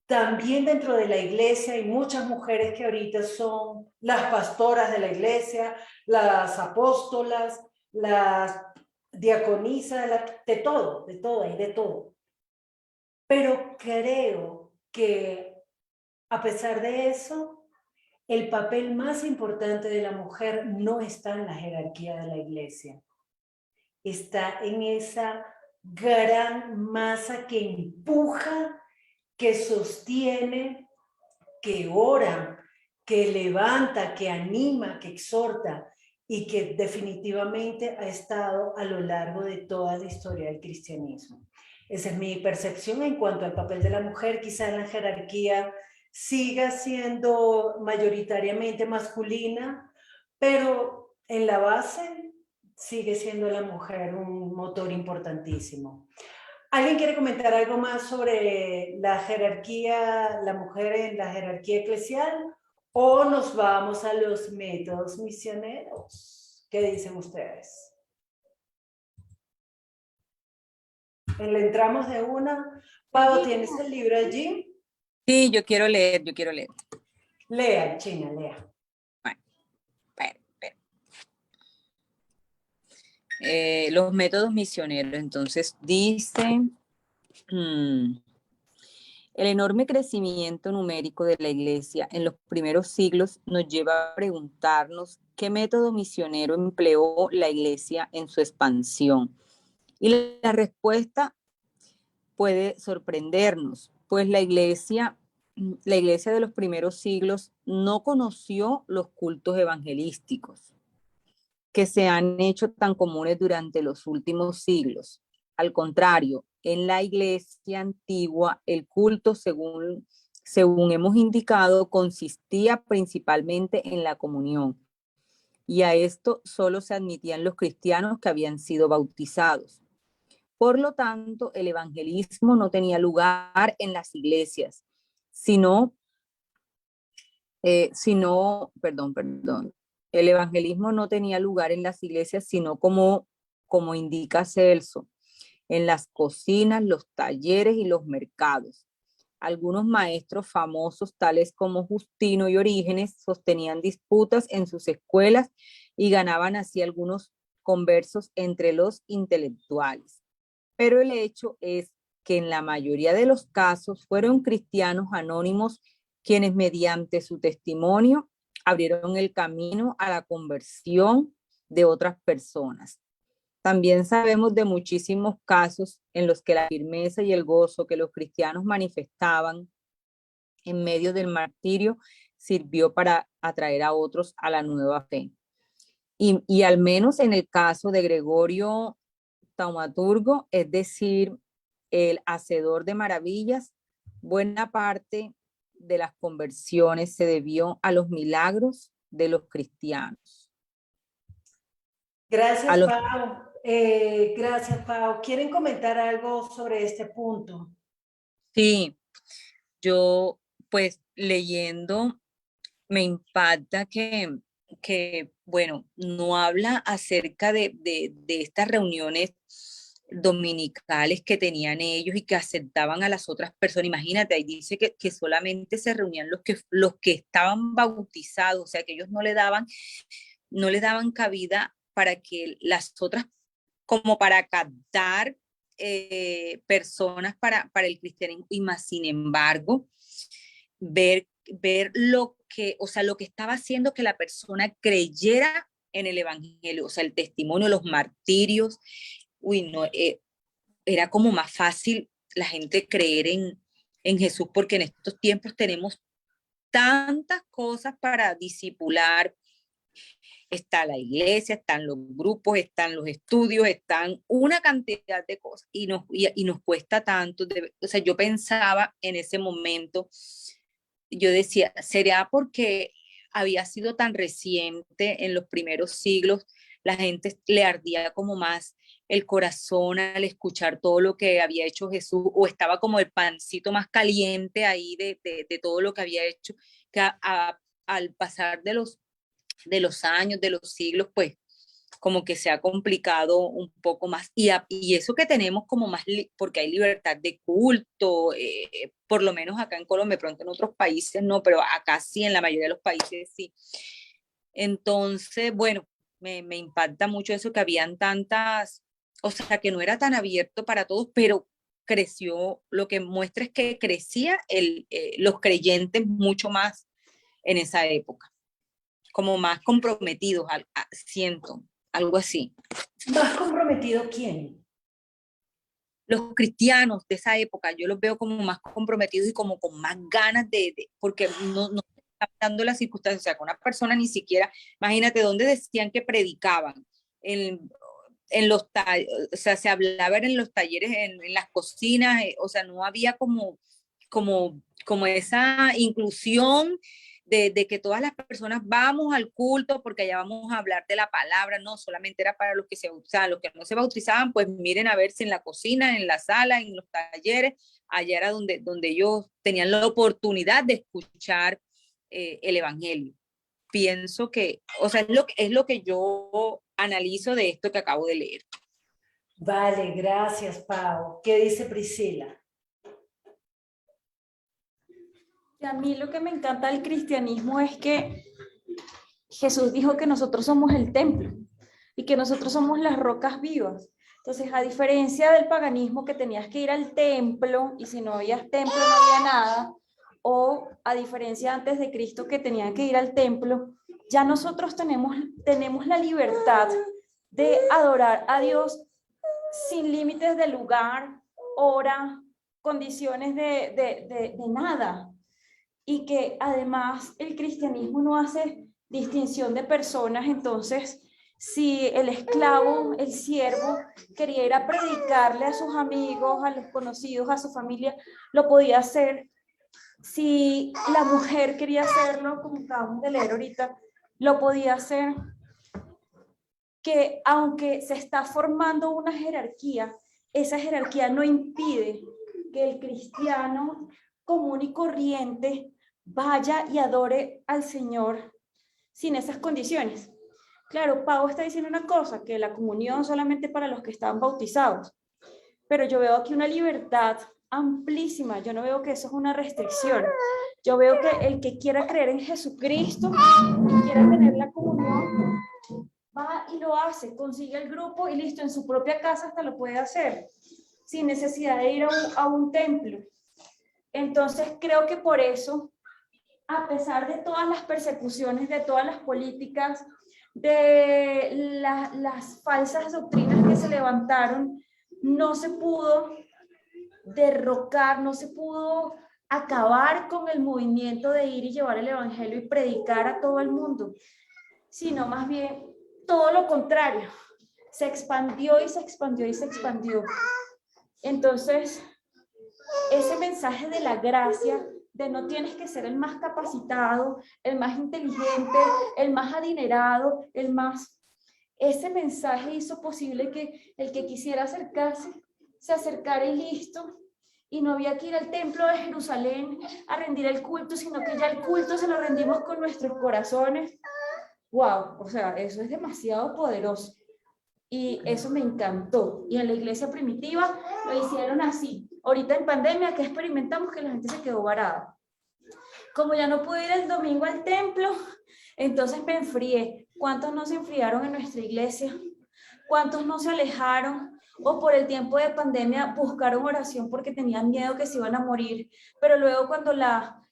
también dentro de la iglesia hay muchas mujeres que ahorita son las pastoras de la iglesia, las apóstolas, las diaconisas, de todo, hay de todo. Pero creo que a pesar de eso, el papel más importante de la mujer no está en la jerarquía de la iglesia. Está en esa gran masa que empuja, que sostiene, que ora, que levanta, que anima, que exhorta y que definitivamente ha estado a lo largo de toda la historia del cristianismo. Esa es mi percepción en cuanto al papel de la mujer. Quizá en la jerarquía siga siendo mayoritariamente masculina, pero en la base sigue siendo la mujer un motor importantísimo. ¿Alguien quiere comentar algo más sobre la jerarquía, la mujer en la jerarquía eclesial? ¿O nos vamos a los métodos misioneros? ¿Qué dicen ustedes? Le entramos de una. Pau, ¿tienes el libro allí? Sí, yo quiero leer, yo quiero leer. Lea, China, lea. Bueno, espera. Los métodos misioneros, entonces dice, el enorme crecimiento numérico de la iglesia en los primeros siglos nos lleva a preguntarnos qué método misionero empleó la iglesia en su expansión. Y la respuesta puede sorprendernos, pues la iglesia de los primeros siglos no conoció los cultos evangelísticos que se han hecho tan comunes durante los últimos siglos. Al contrario, en la iglesia antigua, el culto, según hemos indicado, consistía principalmente en la comunión. Y a esto solo se admitían los cristianos que habían sido bautizados. Por lo tanto, el evangelismo no tenía lugar en las iglesias, sino el evangelismo no tenía lugar en las iglesias, sino como indica Celso, en las cocinas, los talleres y los mercados. Algunos maestros famosos, tales como Justino y Orígenes, sostenían disputas en sus escuelas y ganaban así algunos conversos entre los intelectuales. Pero el hecho es que en la mayoría de los casos fueron cristianos anónimos quienes mediante su testimonio abrieron el camino a la conversión de otras personas. También sabemos de muchísimos casos en los que la firmeza y el gozo que los cristianos manifestaban en medio del martirio sirvió para atraer a otros a la nueva fe. Y al menos en el caso de Gregorio Taumaturgo, es decir, el hacedor de maravillas, buena parte de las conversiones se debió a los milagros de los cristianos. Gracias, Pau. Gracias, Pau. ¿Quieren comentar algo sobre este punto? Sí, yo pues leyendo me impacta que bueno, no habla acerca de estas reuniones dominicales que tenían ellos y que aceptaban a las otras personas. Imagínate, ahí dice que solamente se reunían los que estaban bautizados, o sea, que ellos no le daban cabida para que las otras, como para captar personas para el cristianismo, y más sin embargo, ver o sea, lo que estaba haciendo que la persona creyera en el evangelio, o sea, el testimonio, los martirios, no, era como más fácil la gente creer en Jesús, porque en estos tiempos tenemos tantas cosas para discipular. Está la iglesia, están los grupos, están los estudios, están una cantidad de cosas y nos cuesta tanto. O sea, yo pensaba en ese momento, yo decía, ¿será porque había sido tan reciente en los primeros siglos? La gente le ardía como más el corazón al escuchar todo lo que había hecho Jesús, o estaba como el pancito más caliente ahí de todo lo que había hecho, que al pasar de los años, de los siglos, pues como que se ha complicado un poco más. Y eso que tenemos como más, porque hay libertad de culto, por lo menos acá en Colombia, pronto en otros países no, pero acá sí, en la mayoría de los países sí. Entonces, bueno, me impacta mucho eso, que habían tantas, o sea, que no era tan abierto para todos, pero creció, lo que muestra es que crecía los creyentes mucho más en esa época, como más comprometidos, siento, algo así. ¿Más comprometido quién? Los cristianos de esa época, yo los veo como más comprometidos y como con más ganas porque no está dando las circunstancias, o sea, con una persona ni siquiera, imagínate dónde decían que predicaban, en los o sea, se hablaba en los talleres, en las cocinas, o sea, no había como esa inclusión de que todas las personas vamos al culto porque allá vamos a hablar de la palabra, no, solamente era para los que o sea, los que no se bautizaban, pues miren a ver si en la cocina, en la sala, en los talleres, allá era donde ellos tenían la oportunidad de escuchar el evangelio. Pienso que, o sea, es lo que yo analizo de esto que acabo de leer. Vale, gracias, Pau. ¿Qué dice Priscila? Y a mí lo que me encanta del cristianismo es que Jesús dijo que nosotros somos el templo y que nosotros somos las rocas vivas. Entonces, a diferencia del paganismo que tenías que ir al templo y si no había templo no había nada, o a diferencia antes de Cristo que tenían que ir al templo, ya nosotros tenemos la libertad de adorar a Dios sin límites de lugar, hora, condiciones de nada. Y que además el cristianismo no hace distinción de personas, entonces si el esclavo, el siervo, quería ir a predicarle a sus amigos, a los conocidos, a su familia, lo podía hacer. Si la mujer quería hacerlo, como acabamos de leer ahorita, lo podía hacer. Que aunque se está formando una jerarquía, esa jerarquía no impide que el cristiano común y corriente vaya y adore al Señor sin esas condiciones. Claro, Pau está diciendo una cosa, que la comunión solamente para los que están bautizados, pero yo veo aquí una libertad amplísima, yo no veo que eso es una restricción, yo veo que el que quiera creer en Jesucristo y quiera tener la comunión, va y lo hace, consigue el grupo y listo, en su propia casa hasta lo puede hacer, sin necesidad de ir a un templo. Entonces creo que por eso, a pesar de todas las persecuciones, de todas las políticas, de las falsas doctrinas que se levantaron, no se pudo derrocar, no se pudo acabar con el movimiento de ir y llevar el evangelio y predicar a todo el mundo, sino más bien todo lo contrario, se expandió y se expandió y se expandió. Entonces, ese mensaje de la gracia, de no tienes que ser el más capacitado, el más inteligente, el más adinerado, ese mensaje hizo posible que el que quisiera acercarse, se acercara y listo. Y no había que ir al templo de Jerusalén a rendir el culto, sino que ya el culto se lo rendimos con nuestros corazones. Wow, o sea, eso es demasiado poderoso. Y eso me encantó. Y en la iglesia primitiva lo hicieron así. Ahorita en pandemia, ¿qué experimentamos? Que la gente se quedó varada. Como ya no pude ir el domingo al templo, entonces me enfrié. ¿Cuántos no se enfriaron en nuestra iglesia? ¿Cuántos no se alejaron? O por el tiempo de pandemia buscaron oración porque tenían miedo que se iban a morir. Pero luego cuando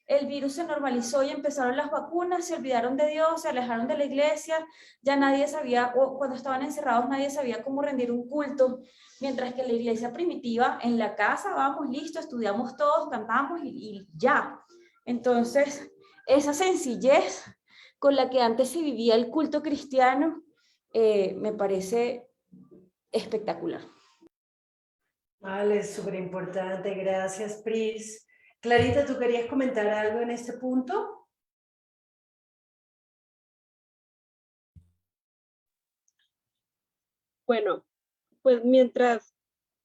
el virus se normalizó y empezaron las vacunas, se olvidaron de Dios, se alejaron de la iglesia, ya nadie sabía, o cuando estaban encerrados nadie sabía cómo rendir un culto, mientras que en la iglesia primitiva, en la casa, vamos, listo, estudiamos todos, cantamos y ya. Entonces, esa sencillez con la que antes se vivía el culto cristiano, me parece espectacular. Vale, súper importante. Gracias, Pris. Clarita, ¿tú querías comentar algo en este punto? Bueno, pues mientras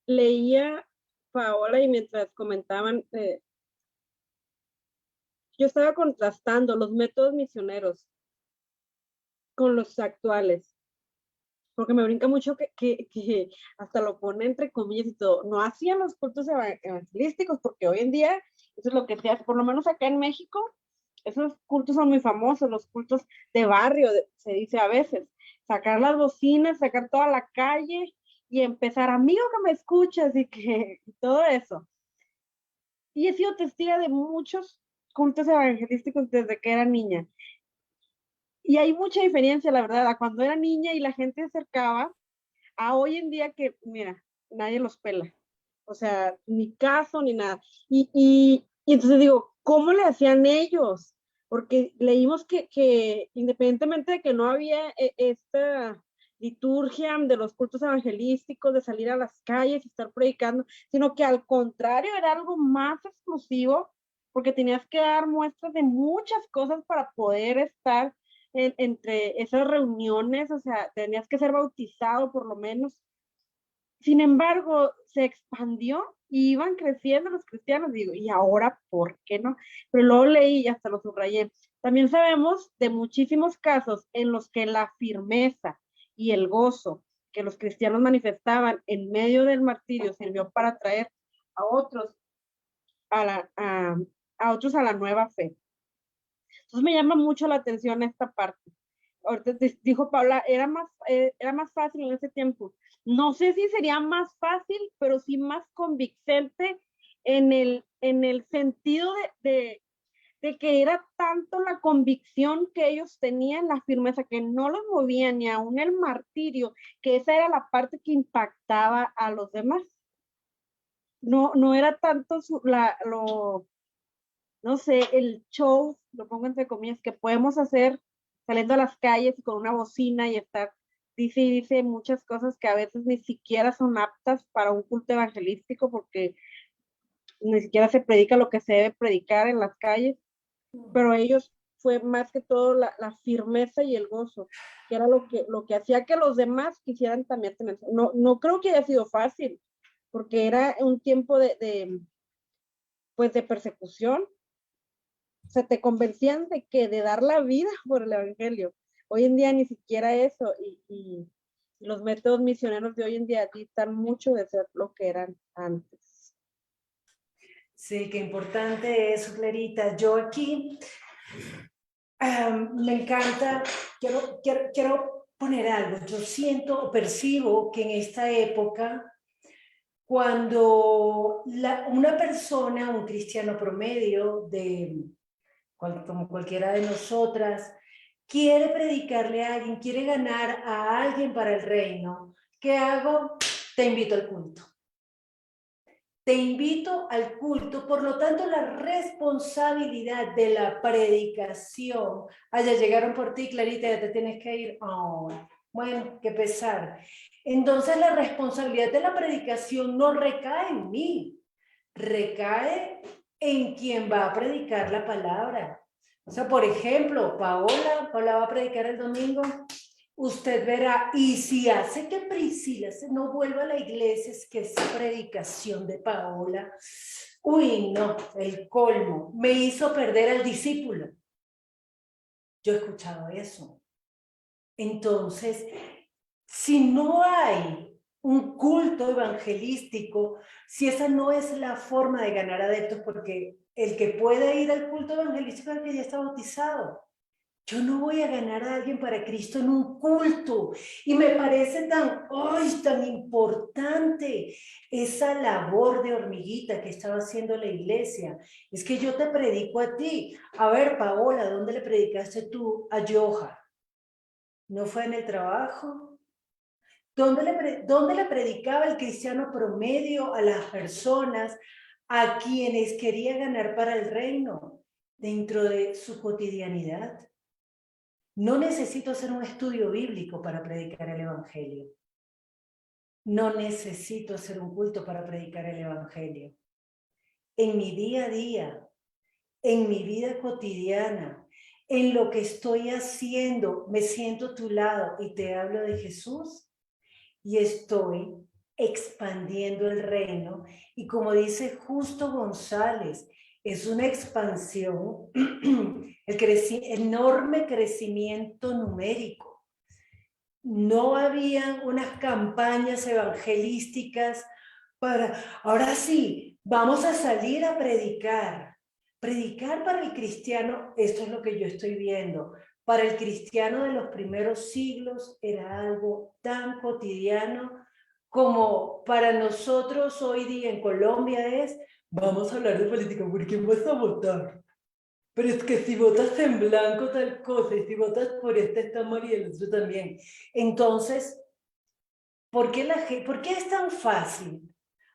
leía Paola y mientras comentaban, yo estaba contrastando los métodos misioneros con los actuales, porque me brinca mucho que hasta lo pone entre comillas y todo. No hacían los cultos evangelísticos, porque hoy en día eso es lo que se hace, por lo menos acá en México, esos cultos son muy famosos, los cultos de barrio, se dice a veces, sacar las bocinas, sacar toda la calle y empezar, amigo que me escuchas y todo eso. Y he sido testiga de muchos cultos evangelísticos desde que era niña. Y hay mucha diferencia, la verdad, a cuando era niña y la gente se acercaba, a hoy en día que, mira, nadie los pela. O sea, ni caso ni nada. Y entonces digo, ¿cómo le hacían ellos? Porque leímos que independientemente de que no había esta liturgia de los cultos evangelísticos, de salir a las calles y estar predicando, sino que al contrario era algo más exclusivo, porque tenías que dar muestras de muchas cosas para poder estar entre esas reuniones, o sea, tenías que ser bautizado por lo menos. Sin embargo, se expandió y iban creciendo los cristianos, digo, y ahora, ¿por qué no? Pero luego leí y hasta lo subrayé. También sabemos de muchísimos casos en los que la firmeza y el gozo que los cristianos manifestaban en medio del martirio sirvió para traer a otros a otros a la nueva fe. Entonces me llama mucho la atención esta parte. Ahorita dijo Paula, era más fácil en ese tiempo. No sé si sería más fácil, pero sí más convincente en el sentido de que era tanto la convicción que ellos tenían, la firmeza, que no los movía ni aún el martirio, que esa era la parte que impactaba a los demás. No era tanto no sé, el show, lo pongo entre comillas, que podemos hacer saliendo a las calles y con una bocina y estar, dice muchas cosas que a veces ni siquiera son aptas para un culto evangelístico, porque ni siquiera se predica lo que se debe predicar en las calles, pero ellos fue más que todo la firmeza y el gozo, que era lo que hacía que los demás quisieran también tener. No creo que haya sido fácil, porque era un tiempo pues de persecución. O sea, te convencían de dar la vida por el evangelio. Hoy en día ni siquiera eso, y los métodos misioneros de hoy en día distan mucho de ser lo que eran antes. Sí, qué importante eso, Clarita. Yo aquí me encanta, quiero poner algo. Yo siento, percibo que en esta época, cuando una persona, un cristiano promedio, como cualquiera de nosotras, quiere predicarle a alguien, quiere ganar a alguien para el reino, ¿qué hago? Te invito al culto. Te invito al culto, por lo tanto la responsabilidad de la predicación, ya llegaron por ti, Clarita, ya te tienes que ir, oh, bueno, qué pesar. Entonces la responsabilidad de la predicación no recae en mí, recae en quien va a predicar la palabra. O sea, por ejemplo, Paola va a predicar el domingo. Usted verá, y si hace que Priscila no vuelva a la iglesia, es que esa predicación de Paola, uy, no, el colmo, me hizo perder al discípulo. Yo he escuchado eso. Entonces, si no hay un culto evangelístico, si esa no es la forma de ganar adeptos, porque el que puede ir al culto evangelístico es el que ya está bautizado. Yo no voy a ganar a alguien para Cristo en un culto. Y me parece tan importante esa labor de hormiguita que estaba haciendo la iglesia. Es que yo te predico a ti. A ver, Paola, ¿dónde le predicaste tú a Joja? ¿No fue en el trabajo? ¿Dónde le predicaba el cristiano promedio a las personas a quienes quería ganar para el reino? Dentro de su cotidianidad. No necesito hacer un estudio bíblico para predicar el evangelio. No necesito hacer un culto para predicar el evangelio. En mi día a día, en mi vida cotidiana, en lo que estoy haciendo, me siento a tu lado y te hablo de Jesús y estoy expandiendo el reino. Y como dice Justo González, es una expansión, enorme crecimiento numérico. No habían unas campañas evangelísticas para, ahora sí, vamos a salir a predicar. Predicar para el cristiano, esto es lo que yo estoy viendo, para el cristiano de los primeros siglos era algo tan cotidiano como para nosotros hoy día en Colombia es, vamos a hablar de política, ¿por quién vas a votar? Pero es que si votas en blanco tal cosa, y si votas por este está mal y el otro también. Entonces, ¿por qué es tan fácil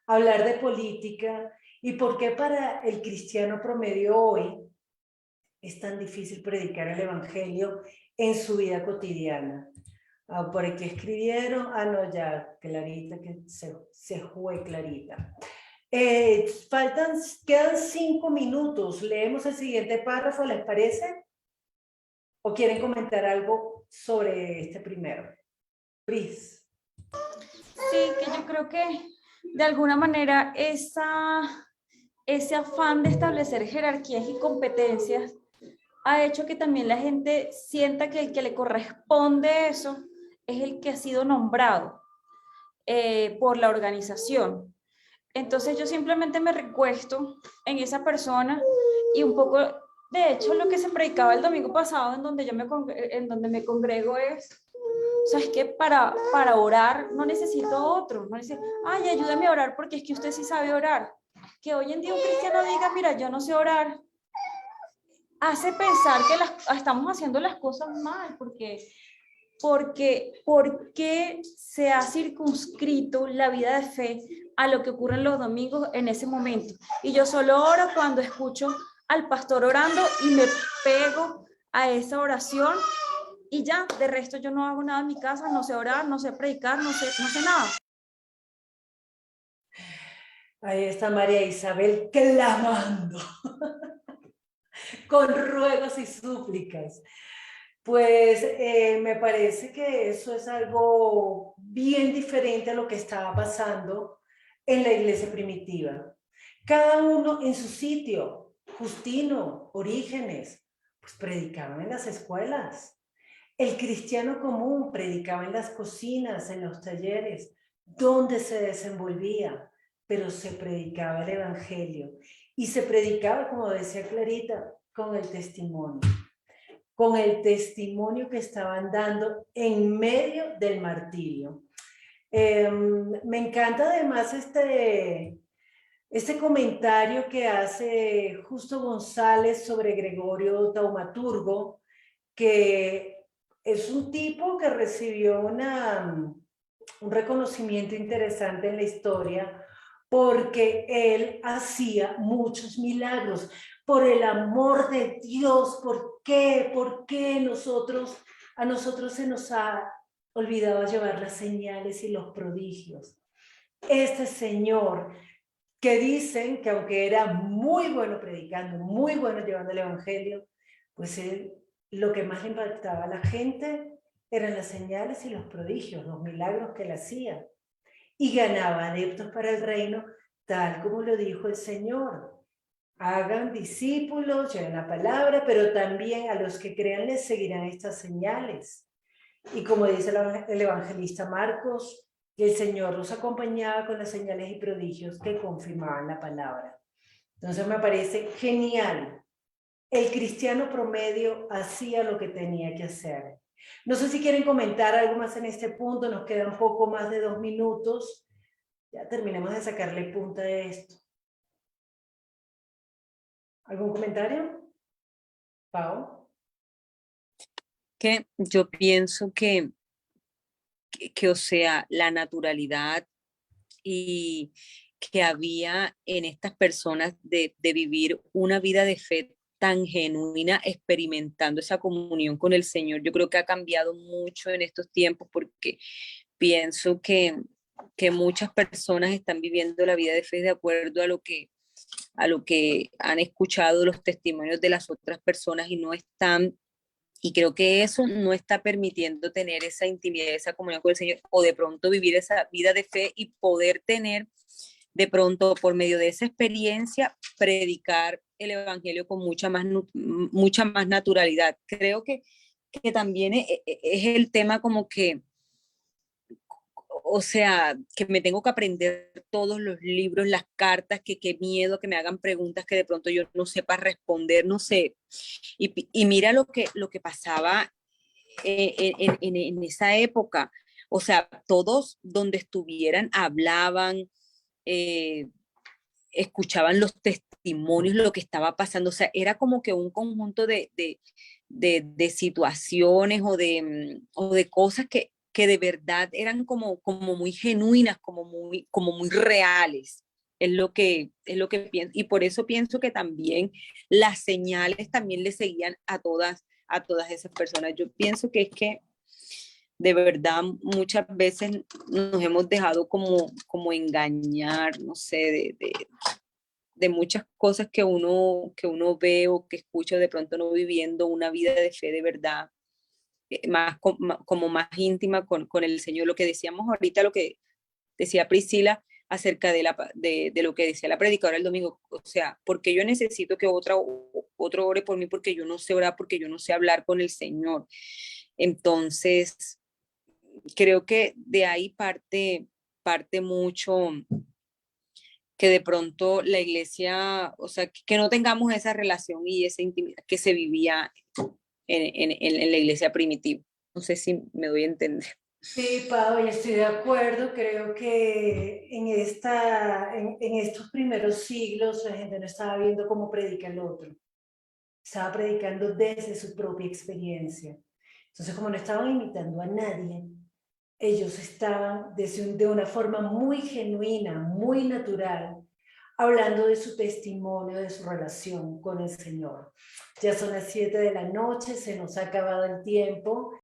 hablar de política? ¿Y por qué para el cristiano promedio hoy es tan difícil predicar el evangelio en su vida cotidiana? Por aquí escribieron, no, ya, Clarita, que se fue Clarita. Quedan 5 minutos. ¿Leemos el siguiente párrafo, les parece? ¿O quieren comentar algo sobre este primero? Pris. Sí, que yo creo que de alguna manera ese afán de establecer jerarquías y competencias ha hecho que también la gente sienta que el que le corresponde eso es el que ha sido nombrado. por la organización. Entonces yo simplemente me recuesto en esa persona y un poco, de hecho, lo que se predicaba el domingo pasado en donde donde me congrego es, o sea, es que para orar no necesito otro, no necesito, ay, ayúdame a orar porque es que usted sí sabe orar. Que hoy en día un cristiano diga, mira, yo no sé orar, hace pensar que estamos haciendo las cosas mal, porque se ha circunscrito la vida de fe a lo que ocurre en los domingos en ese momento. Y yo solo oro cuando escucho al pastor orando y me pego a esa oración y ya, de resto yo no hago nada en mi casa, no sé orar, no sé predicar, no sé nada. Ahí está María Isabel clamando con ruegos y súplicas. Pues me parece que eso es algo bien diferente a lo que estaba pasando en la iglesia primitiva. Cada uno en su sitio. Justino, Orígenes, pues predicaban en las escuelas. El cristiano común predicaba en las cocinas, en los talleres, donde se desenvolvía, pero se predicaba el evangelio. Y se predicaba, como decía Clarita, con el testimonio que estaban dando en medio del martirio. Me encanta además este comentario que hace Justo González sobre Gregorio Taumaturgo, que es un tipo que recibió un reconocimiento interesante en la historia porque él hacía muchos milagros. Por el amor de Dios, ¿por qué? ¿Por qué a nosotros se nos ha olvidado llevar las señales y los prodigios? Este señor, que dicen que aunque era muy bueno predicando, muy bueno llevando el evangelio, pues él, lo que más le impactaba a la gente eran las señales y los prodigios, los milagros que él hacía. Y ganaba adeptos para el reino, tal como lo dijo el Señor. Hagan discípulos, lleven la palabra, pero también a los que crean les seguirán estas señales. Y como dice el evangelista Marcos, que el Señor los acompañaba con las señales y prodigios que confirmaban la palabra. Entonces me parece genial. El cristiano promedio hacía lo que tenía que hacer. No sé si quieren comentar algo más en este punto, nos queda un poco más de 2 minutos. Ya terminemos de sacarle punta de esto. ¿Algún comentario? Pau. Que yo pienso o sea, la naturalidad y que había en estas personas de vivir una vida de fe tan genuina, experimentando esa comunión con el Señor, yo creo que ha cambiado mucho en estos tiempos porque pienso que muchas personas están viviendo la vida de fe de acuerdo a lo que han escuchado los testimonios de las otras personas y no están, y creo que eso no está permitiendo tener esa intimidad, esa comunión con el Señor, o de pronto vivir esa vida de fe y poder tener de pronto por medio de esa experiencia predicar el evangelio con mucha más naturalidad. Creo que también es el tema como que, o sea, que me tengo que aprender todos los libros, las cartas, que qué miedo que me hagan preguntas que de pronto yo no sepa responder, no sé. Y mira lo que pasaba en esa época. O sea, todos donde estuvieran hablaban, eh, escuchaban los testimonios, lo que estaba pasando. O sea, era como que un conjunto de situaciones o de cosas que de verdad eran como muy genuinas, como muy reales. Es lo que pienso. Y por eso pienso que también las señales también le seguían a todas esas personas. Yo pienso que es que de verdad muchas veces nos hemos dejado como engañar, no sé, de muchas cosas que uno ve o que escucha, de pronto no viviendo una vida de fe de verdad, como más íntima con el Señor. Lo que decíamos ahorita, lo que decía Priscila acerca de lo que decía la predicadora el domingo, o sea, porque yo necesito que otro ore por mí porque yo no sé orar, porque yo no sé hablar con el Señor. Entonces, creo que de ahí parte parte mucho que de pronto la iglesia, o sea, que no tengamos esa relación y esa intimidad que se vivía en la iglesia primitiva. No sé si me doy a entender. Sí, Pau, y estoy de acuerdo. Creo que en estos primeros siglos la gente no estaba viendo cómo predica el otro. Estaba predicando desde su propia experiencia. Entonces, como no estaban imitando a nadie, ellos estaban de una forma muy genuina, muy natural, hablando de su testimonio, de su relación con el Señor. Ya son las 7 de la noche, se nos ha acabado el tiempo.